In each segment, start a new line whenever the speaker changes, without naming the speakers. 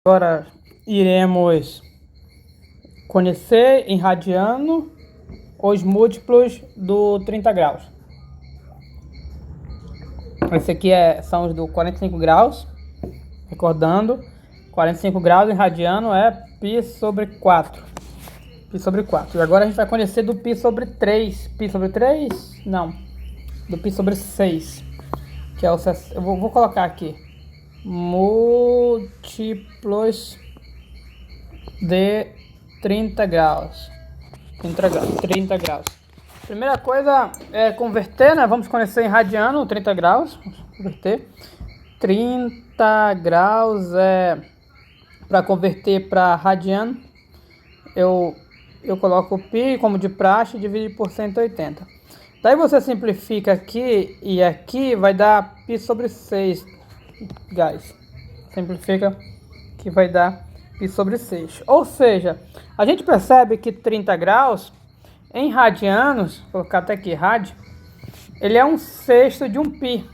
Agora iremos conhecer em radiano os múltiplos do 30 graus. Esse aqui são os do 45 graus. Recordando, 45 graus em radiano é π sobre 4. Π sobre 4. E agora a gente vai conhecer do π sobre 3. Π sobre 3? Não. Do π sobre 6. Que é o... Eu vou colocar aqui. Múltiplos de 30 graus. 30 graus. Primeira coisa é converter, né? Vamos conhecer em radiano 30 graus. Vamos converter. 30 graus para converter para radiano. Eu coloco o π como de praxe e divido por 180. Daí você simplifica aqui e aqui, vai dar π sobre 6, guys. Simplifica que vai dar π sobre 6. Ou seja, a gente percebe que 30 graus em radianos, vou colocar até aqui rádio, ele é um sexto de um π.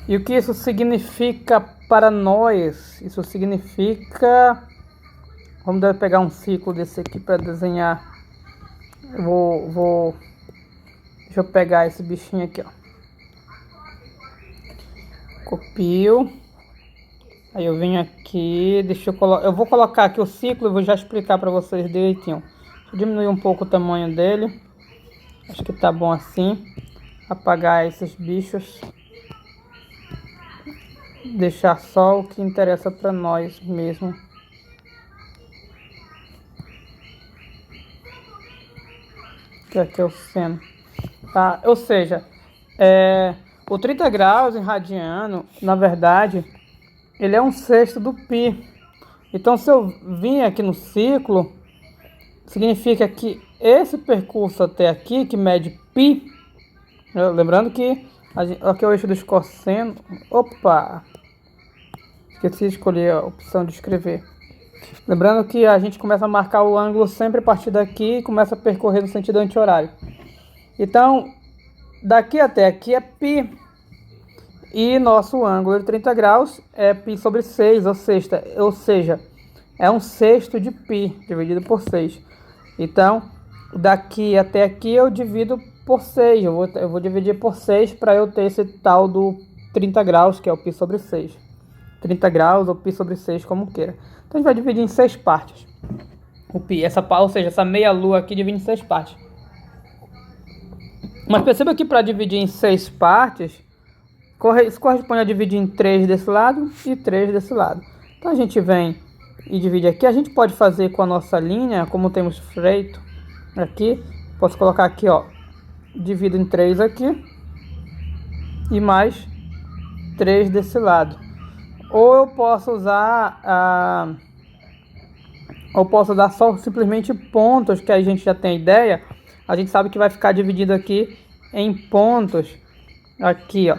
E o que isso significa para nós? Isso significa... Vamos pegar um ciclo desse aqui para desenhar. Deixa eu pegar esse bichinho aqui, ó. Copio. Aí eu venho aqui, eu vou colocar aqui o ciclo e vou já explicar para vocês direitinho. Deixa eu diminuir um pouco o tamanho dele. Acho que tá bom assim. Apagar esses bichos. Deixar só o que interessa para nós mesmo. Que aqui é o seno. Tá? Ou seja, o 30 graus em radiano, na verdade, ele é um sexto do π. Então, se eu vim aqui no ciclo, significa que esse percurso até aqui, que mede π, lembrando que aqui é o eixo dos cossenos. Opa! Esqueci de escolher a opção de escrever. Lembrando que a gente começa a marcar o ângulo sempre a partir daqui e começa a percorrer no sentido anti-horário. Então, daqui até aqui é π. E nosso ângulo de 30 graus é π sobre 6, ou seja, é um sexto de π dividido por 6. Então, daqui até aqui eu divido por 6. Eu vou dividir por 6 para eu ter esse tal do 30 graus, que é o π sobre 6. 30 graus ou π sobre 6, como queira. Então a gente vai dividir em 6 partes. O π, ou seja, essa meia lua aqui divide em 6 partes. Mas perceba que para dividir em 6 partes, isso corresponde a dividir em 3 desse lado e 3 desse lado. Então a gente vem e divide aqui. A gente pode fazer com a nossa linha, como temos feito aqui. Posso colocar aqui, ó, divido em 3 aqui e mais 3 desse lado. Ou eu posso usar só simplesmente pontos, que a gente já tem ideia. A gente sabe que vai ficar dividido aqui em pontos. Aqui, ó.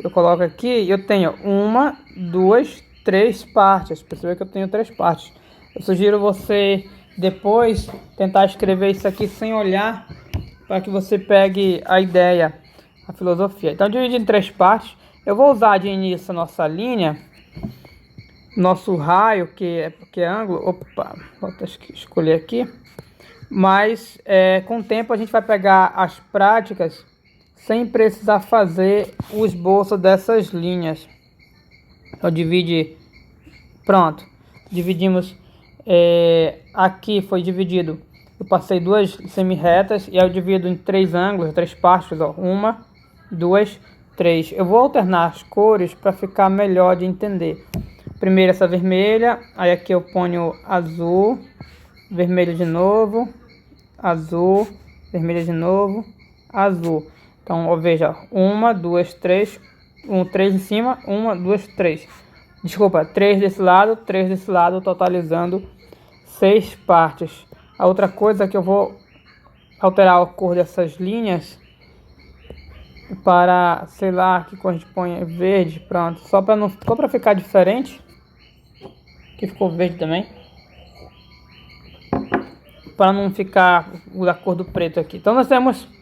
Eu coloco aqui e eu tenho 1, 2, 3 partes. Percebe que eu tenho 3 partes. Eu sugiro você depois tentar escrever isso aqui sem olhar, para que você pegue a ideia, a filosofia. Então, dividido em 3 partes. Eu vou usar de início a nossa linha, nosso raio, que é ângulo. Opa, vou escolher aqui. Mas com o tempo a gente vai pegar as práticas sem precisar fazer o esboço dessas linhas. Então divide, pronto, dividimos, aqui foi dividido, eu passei 2 semi-retas e eu divido em 3 ângulos, 3 partes, ó, 1, 2, 3. Eu vou alternar as cores para ficar melhor de entender. Primeiro essa vermelha, aí aqui eu ponho azul, vermelho de novo, azul, vermelho de novo, azul. Então, ó, veja, 1, 2, 3, 3 em cima, 1, 2, 3. Desculpa, 3 desse lado, 3 desse lado, totalizando 6 partes. A outra coisa é que eu vou alterar a cor dessas linhas para, sei lá, que cor a gente põe, verde, pronto. Só para ficar diferente. Aqui ficou verde também. Para não ficar da cor do preto aqui. Então nós temos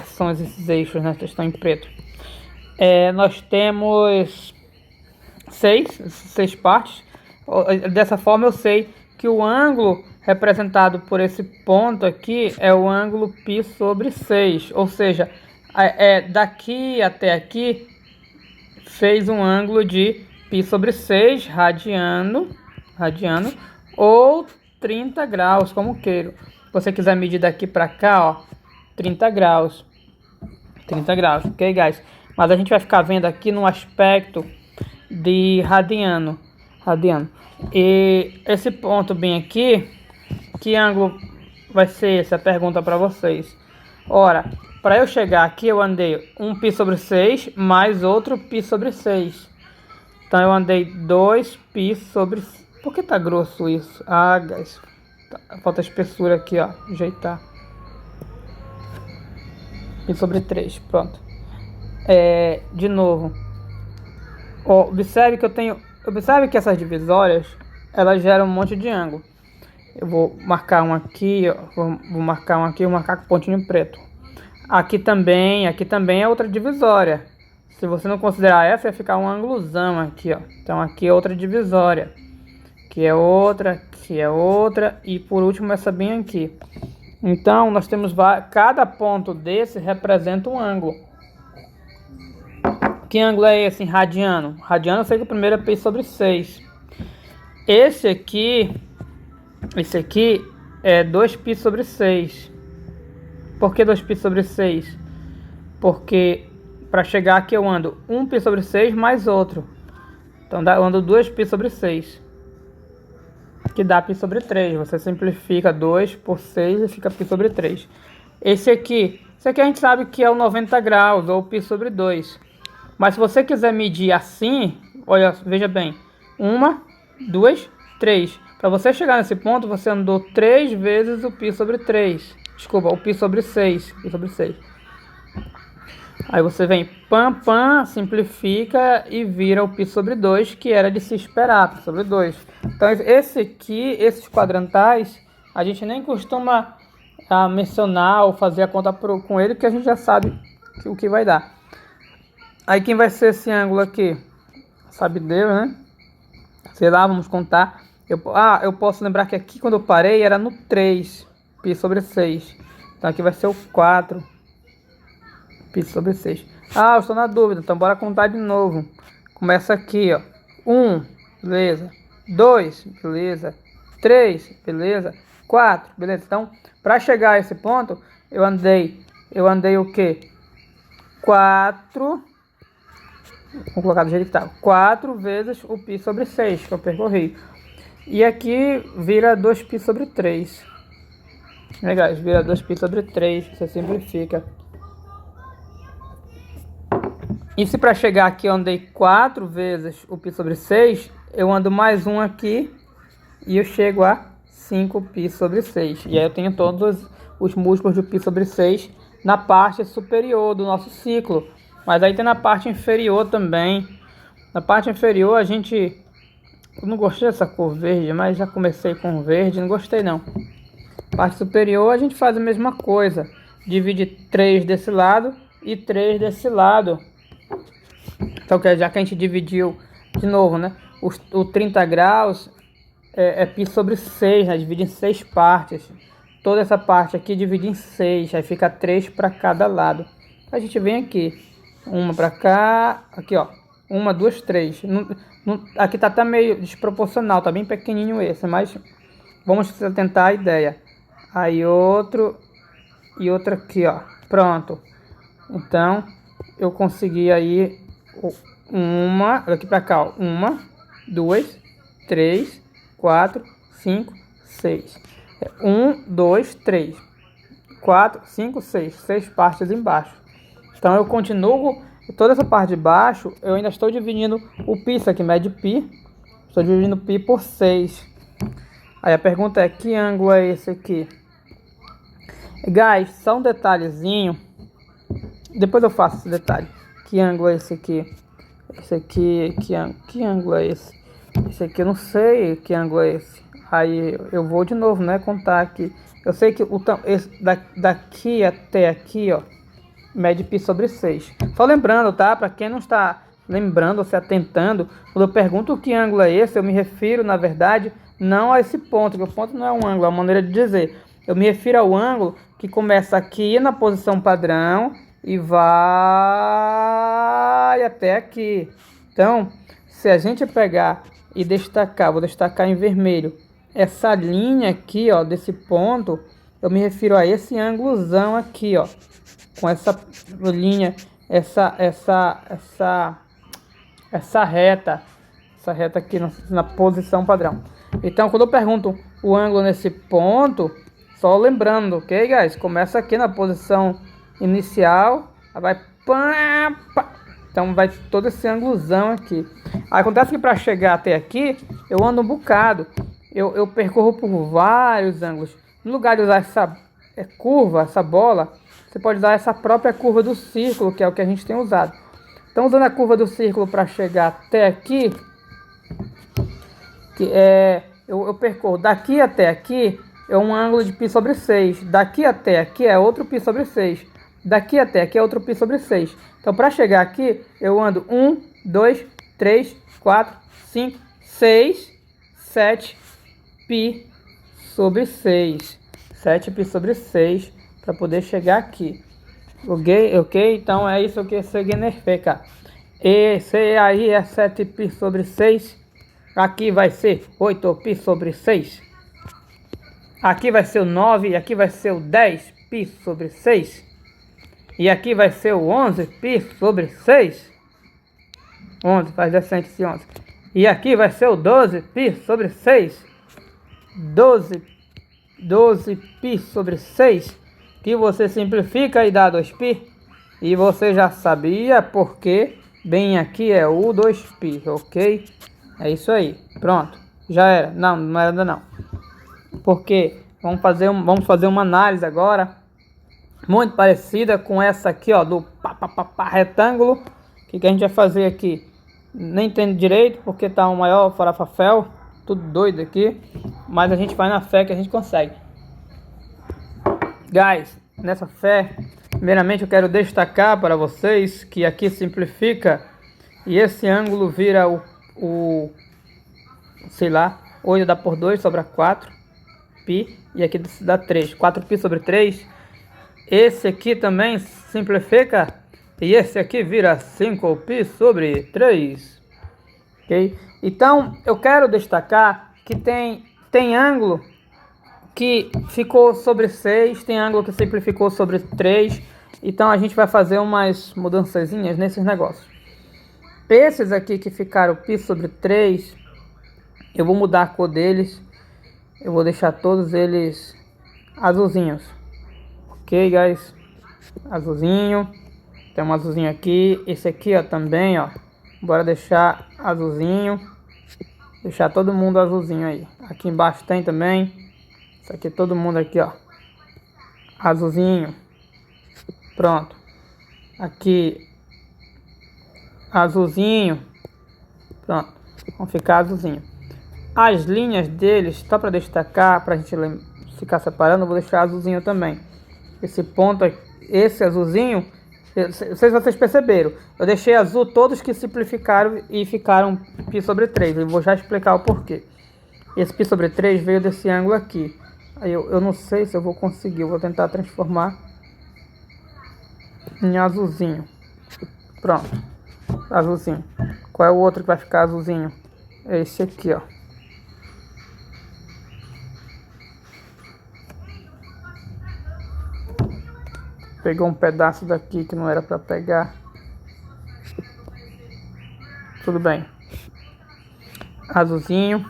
são esses eixos, né, que estão em preto. Nós temos seis partes. Dessa forma eu sei que o ângulo representado por esse ponto aqui é o ângulo π sobre 6, ou seja, daqui até aqui fez um ângulo de π sobre 6 radiano, ou 30 graus, como queiro. Se você quiser medir daqui para cá, ó, 30 graus, ok, guys? Mas a gente vai ficar vendo aqui no aspecto de radiano. E esse ponto bem aqui, que ângulo vai ser esse? A pergunta para vocês. Ora, para eu chegar aqui, eu andei um π sobre 6 mais outro π sobre 6. Então eu andei 2π sobre... Por que tá grosso isso? Ah, guys, falta espessura aqui, ó, ajeitar. π sobre 3, pronto. De novo, ó, observe que essas divisórias, elas geram um monte de ângulo. Eu vou marcar um aqui, ó, vou marcar um aqui, vou marcar com pontinho preto. Aqui também é outra divisória. Se você não considerar essa, vai ficar um ângulozão aqui, ó. Então aqui é outra divisória. Aqui é outra, e por último essa bem aqui. Então nós temos cada ponto desse representa um ângulo. Que ângulo é esse em radiano? Radiano eu sei que o primeiro é π sobre 6. Esse aqui é 2π sobre 6. Por que 2π sobre 6? Porque para chegar aqui eu ando 1π sobre 6 mais outro. Então eu ando 2π sobre 6. Que dá π sobre 3. Você simplifica 2 por 6 e fica π sobre 3. Esse aqui a gente sabe que é o 90 graus ou π sobre 2. Mas se você quiser medir assim, olha, veja bem. 1, 2, 3. Para você chegar nesse ponto, você andou 3 vezes o π sobre 3. Desculpa, o π sobre 6. Aí você vem, simplifica e vira o π sobre 2, que era de se esperar, π sobre 2. Então esses quadrantais, a gente nem costuma mencionar ou fazer a conta com ele, que a gente já sabe o que vai dar. Aí quem vai ser esse ângulo aqui? Sabe Deus, né? Sei lá, vamos contar. Eu posso lembrar que aqui quando eu parei era no 3, π sobre 6. Então aqui vai ser o 4, π sobre 6. Eu estou na dúvida, então bora contar de novo. Começa aqui, ó. 1, beleza. 2, beleza. 3, beleza. 4, beleza. Então, para chegar a esse ponto, eu andei o quê? 4... Vou colocar do jeito que tá. 4 vezes o π sobre 6 que eu percorri. E aqui vira 2π sobre 3. Legal, vira 2π sobre 3. Você simplifica. E se para chegar aqui eu andei 4 vezes o π sobre 6, eu ando mais um aqui e eu chego a 5π sobre 6. E aí eu tenho todos os múltiplos do π sobre 6 na parte superior do nosso ciclo. Mas aí tem na parte inferior também. Na parte inferior eu não gostei dessa cor verde, mas já comecei com verde, não gostei não. Parte superior a gente faz a mesma coisa. Divide 3 desse lado e 3 desse lado. Então já que a gente dividiu de novo, né? O 30 graus é π sobre 6, né? Divide em 6 partes. Toda essa parte aqui divide em 6, aí fica 3 para cada lado. A gente vem aqui. Uma para cá, aqui ó, 1, 2, 3. Aqui tá até meio desproporcional, tá bem pequenininho esse, mas vamos tentar a ideia. Aí outro e outro aqui, ó, pronto. Então eu consegui aí daqui para cá, ó, 1, 2, 3, 4, 5, 6. 1, 2, 3, 4, 5, 6. 6 partes embaixo. Então eu continuo, toda essa parte de baixo, eu ainda estou dividindo o π, isso aqui mede π, estou dividindo π por 6. Aí a pergunta é, que ângulo é esse aqui? Guys, só um detalhezinho, depois eu faço esse detalhe. Que ângulo é esse aqui? Esse aqui, que ângulo é esse? Esse aqui eu não sei que ângulo é esse. Aí eu vou de novo, né, contar aqui. Eu sei que daqui até aqui, ó, mede π sobre 6. Só lembrando, tá? Para quem não está lembrando, se atentando, quando eu pergunto que ângulo é esse, eu me refiro, na verdade, não a esse ponto, porque o ponto não é um ângulo, é uma maneira de dizer. Eu me refiro ao ângulo que começa aqui na posição padrão e vai até aqui. Então, se a gente pegar e destacar, vou destacar em vermelho, essa linha aqui, ó, desse ponto, eu me refiro a esse ângulozão aqui, ó, com essa linha, essa reta aqui na posição padrão. Então, quando eu pergunto o ângulo nesse ponto, só lembrando, ok, guys? Começa aqui na posição inicial, vai pá, pá. Então vai todo esse ângulozão aqui. Aí acontece que para chegar até aqui, eu ando um bocado. Eu percorro por vários ângulos. No lugar de usar essa curva, essa bola, você pode usar essa própria curva do círculo, que é o que a gente tem usado. Então, usando a curva do círculo para chegar até aqui, eu percorro daqui até aqui, é um ângulo de π sobre 6. Daqui até aqui é outro π sobre 6. Daqui até aqui é outro π sobre 6. Então, para chegar aqui, eu ando 1, 2, 3, 4, 5, 6, 7 π sobre 6. 7 π sobre 6 para poder chegar aqui. Ok? Então, é isso que significa. Esse aí é 7 π sobre 6. Aqui vai ser 8 π sobre 6. Aqui vai ser o 9, e aqui vai ser o 10 π sobre 6. E aqui vai ser o 11 π sobre 6. 11, faz decente esse 11. E aqui vai ser o 12 π sobre 6. 12 π sobre 6. Que você simplifica e dá 2π. E você já sabia porque bem aqui é o 2π, ok? É isso aí, pronto. Já era, não era ainda não. Porque vamos fazer uma análise agora muito parecida com essa aqui, ó, do retângulo. O que a gente vai fazer aqui? Nem entendo direito porque tá um maior farafafel, tudo doido aqui, mas a gente vai na fé que a gente consegue. Guys, nessa fé, primeiramente eu quero destacar para vocês que aqui simplifica e esse ângulo vira sei lá, 8 dá por 2, sobra 4 π, e aqui dá 3, 4 π sobre 3. Esse aqui também simplifica, e esse aqui vira 5 π sobre 3, ok? Então, eu quero destacar que tem ângulo que ficou sobre 6, tem ângulo que simplificou sobre 3, então a gente vai fazer umas mudançazinhas nesses negócios. Esses aqui que ficaram π sobre 3, eu vou mudar a cor deles. Eu vou deixar todos eles azulzinhos. Ok, guys? Azulzinho. Tem um azulzinho aqui. Esse aqui, ó, também, ó. Bora deixar azulzinho. Deixar todo mundo azulzinho aí. Aqui embaixo tem também. Isso aqui, todo mundo aqui, ó. Azulzinho. Pronto. Aqui. Azulzinho. Pronto. Vão ficar azulzinho. As linhas deles, só para destacar, para a gente ficar separando, eu vou deixar azulzinho também. Esse ponto, esse azulzinho, não sei se vocês perceberam, eu deixei azul todos que simplificaram e ficaram π sobre 3. Eu vou já explicar o porquê. Esse π sobre 3 veio desse ângulo aqui. Aí eu não sei se eu vou conseguir, eu vou tentar transformar em azulzinho. Pronto, azulzinho. Qual é o outro que vai ficar azulzinho? É esse aqui, ó. Pegou um pedaço daqui que não era para pegar. Tudo bem. Azulzinho.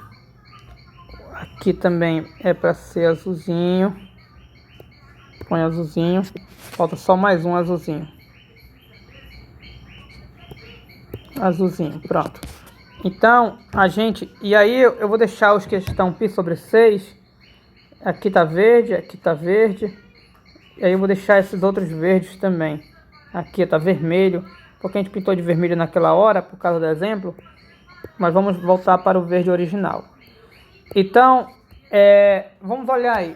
Aqui também é para ser azulzinho. Põe azulzinho. Falta só mais um azulzinho. Azulzinho, pronto. Então, e aí eu vou deixar os que estão π sobre 6. Aqui tá verde, aqui tá verde. E aí eu vou deixar esses outros verdes também. Aqui tá vermelho, porque a gente pintou de vermelho naquela hora, por causa do exemplo. Mas vamos voltar para o verde original. Então, vamos olhar aí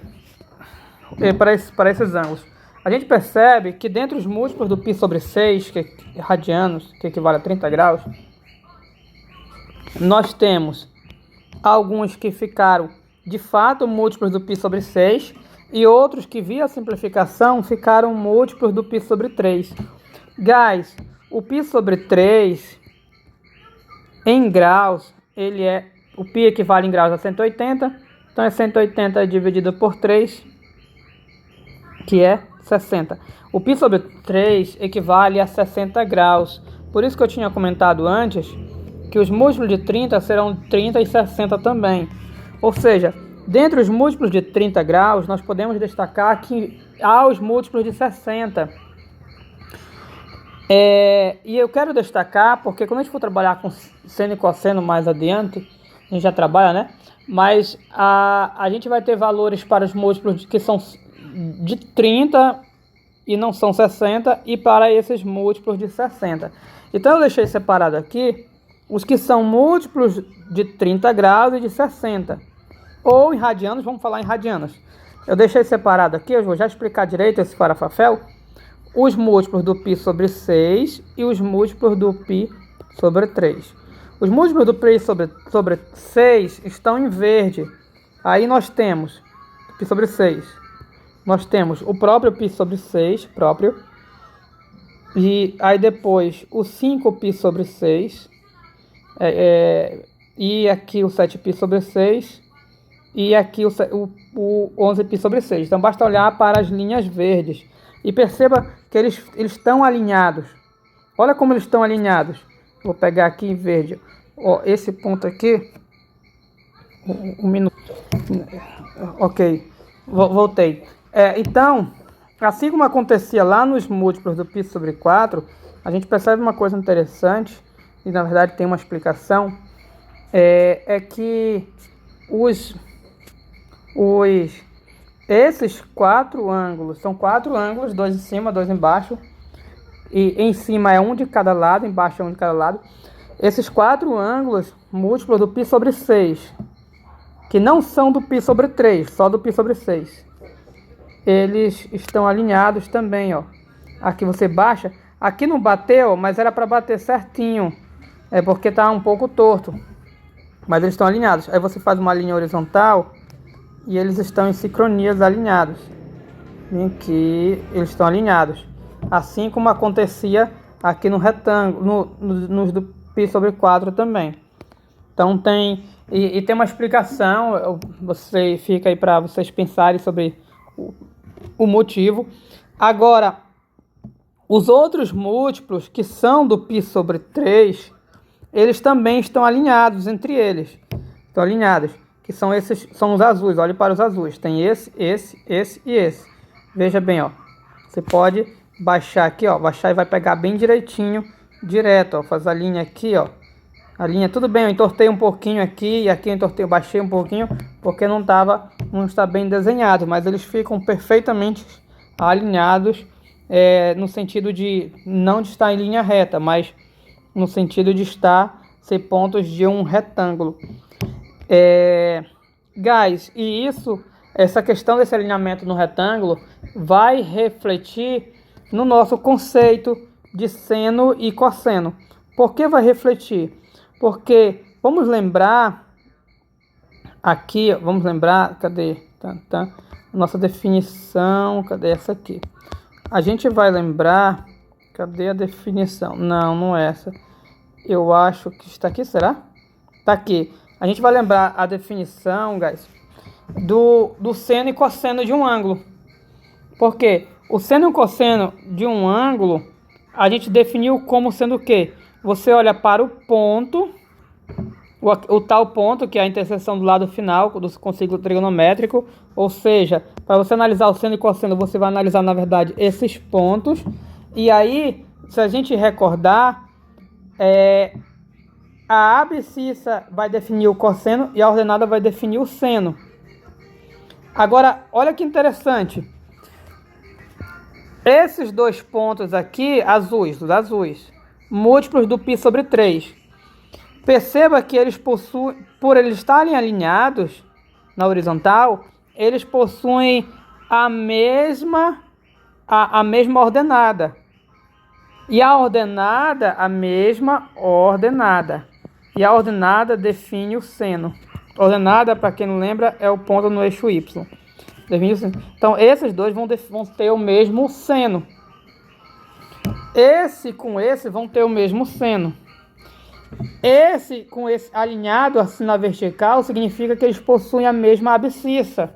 para esses ângulos. a gente percebe que dentre os múltiplos do π sobre 6, que é radianos, que equivale a 30 graus, nós temos alguns que ficaram de fato múltiplos do π sobre 6 e outros que, via simplificação, ficaram múltiplos do π sobre 3. Guys, o π sobre 3 em graus, o π equivale em graus a 180, então é 180 dividido por 3, que é 60. O π sobre 3 equivale a 60 graus. Por isso que eu tinha comentado antes que os múltiplos de 30 serão 30 e 60 também. Ou seja, dentre os múltiplos de 30 graus, nós podemos destacar que há os múltiplos de 60. E eu quero destacar, porque quando a gente for trabalhar com seno e cosseno mais adiante, a gente já trabalha, né? Mas a gente vai ter valores para os múltiplos que são de 30 e não são 60, e para esses múltiplos de 60. Então eu deixei separado aqui os que são múltiplos de 30 graus e de 60. Ou em radianos, vamos falar em radianos. Eu deixei separado aqui, eu vou já explicar direito esse farafafel, os múltiplos do π sobre 6 e os múltiplos do π sobre 3. Os múltiplos do π sobre 6 estão em verde. Aí nós temos π sobre 6. Nós temos o próprio π sobre 6, próprio. E aí depois o 5π sobre 6. E aqui o 7π sobre 6. E aqui o 11π sobre 6. Então basta olhar para as linhas verdes. E perceba que eles estão alinhados. Olha como eles estão alinhados. Vou pegar aqui em verde. Ó, esse ponto aqui. Um minuto. Ok. Voltei. Então, assim como acontecia lá nos múltiplos do π sobre 4, a gente percebe uma coisa interessante. E na verdade tem uma explicação. Que esses 4 ângulos, são 4 ângulos, 2 em cima, 2 embaixo, e em cima é um de cada lado, embaixo é um de cada lado. Esses 4 ângulos múltiplos do π sobre 6, que não são do π sobre 3, só do π sobre 6, eles estão alinhados também, ó. Aqui você baixa, aqui não bateu, mas era para bater certinho, porque está um pouco torto, mas eles estão alinhados. Aí você faz uma linha horizontal e eles estão em sincronias alinhados. Vem aqui, eles estão alinhados. Assim como acontecia aqui no retângulo, nos do π sobre 4 também. Então tem... E tem uma explicação, você fica aí para vocês pensarem sobre o motivo. Agora, os outros múltiplos que são do π sobre 3, eles também estão alinhados entre eles. Estão alinhados. Que são esses, são os azuis. Olhe para os azuis. Tem esse e esse. Veja bem, ó. Você pode baixar aqui, ó. Baixar e vai pegar bem direitinho, direto, ó. Faz a linha aqui, ó. A linha, tudo bem, eu entortei um pouquinho aqui e aqui eu entortei, eu baixei um pouquinho porque não está bem desenhado, mas eles ficam perfeitamente alinhados, no sentido de não de estar em linha reta, mas no sentido de ser pontos de um retângulo. Guys, e essa questão desse alinhamento no retângulo vai refletir no nosso conceito de seno e cosseno. Por que vai refletir? Porque vamos lembrar aqui, cadê? Nossa definição, cadê essa aqui? A gente vai lembrar, cadê a definição? Não é essa. Eu acho que está aqui, será? Está aqui. A gente vai lembrar a definição, guys, do seno e cosseno de um ângulo. Porque o seno e o cosseno de um ângulo, a gente definiu como sendo o quê? Você olha para o ponto, o tal ponto, que é a interseção do lado final do círculo trigonométrico. Ou seja, para você analisar o seno e cosseno, você vai analisar, na verdade, esses pontos. E aí, se a gente recordar, a abscissa vai definir o cosseno e a ordenada vai definir o seno. Agora, olha que interessante. Esses dois pontos aqui, os azuis, múltiplos do π sobre 3. Perceba que eles possuem, por eles estarem alinhados na horizontal, eles possuem a mesma a mesma ordenada. E a ordenada, a mesma ordenada. E a ordenada define o seno. Ordenada, para quem não lembra, é o ponto no eixo Y. Define o seno. Então, esses dois vão ter o mesmo seno. Esse com esse vão ter o mesmo seno. Esse com esse alinhado assim na vertical significa que eles possuem a mesma abscissa.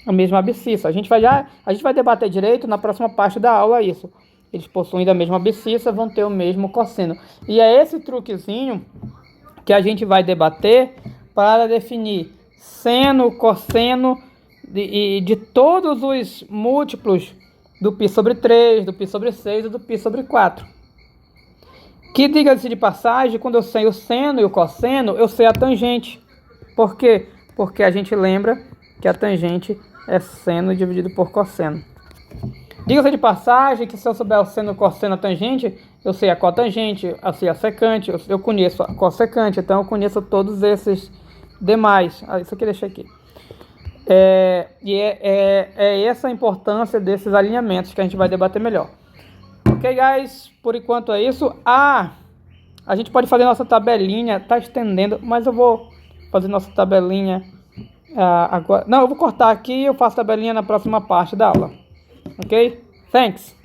A mesma abscissa. A gente vai debater direito na próxima parte da aula isso. Eles possuem da mesma abscissa, vão ter o mesmo cosseno. E é esse truquezinho que a gente vai debater para definir seno, cosseno de todos os múltiplos do π sobre 3, do π sobre 6 e do π sobre 4. Que, diga-se de passagem, quando eu sei o seno e o cosseno, eu sei a tangente. Por quê? Porque a gente lembra que a tangente é seno dividido por cosseno. Diga-se de passagem que se eu souber o seno, o cosseno, a tangente, eu sei a cotangente, eu sei a secante, eu conheço a cossecante, então eu conheço todos esses demais. Isso aqui deixa aqui. É essa a importância desses alinhamentos que a gente vai debater melhor. Ok, guys? Por enquanto é isso. A gente pode fazer nossa tabelinha, tá estendendo, mas eu vou fazer nossa tabelinha agora. Não, eu vou cortar aqui e eu faço tabelinha na próxima parte da aula. Ok? Thanks!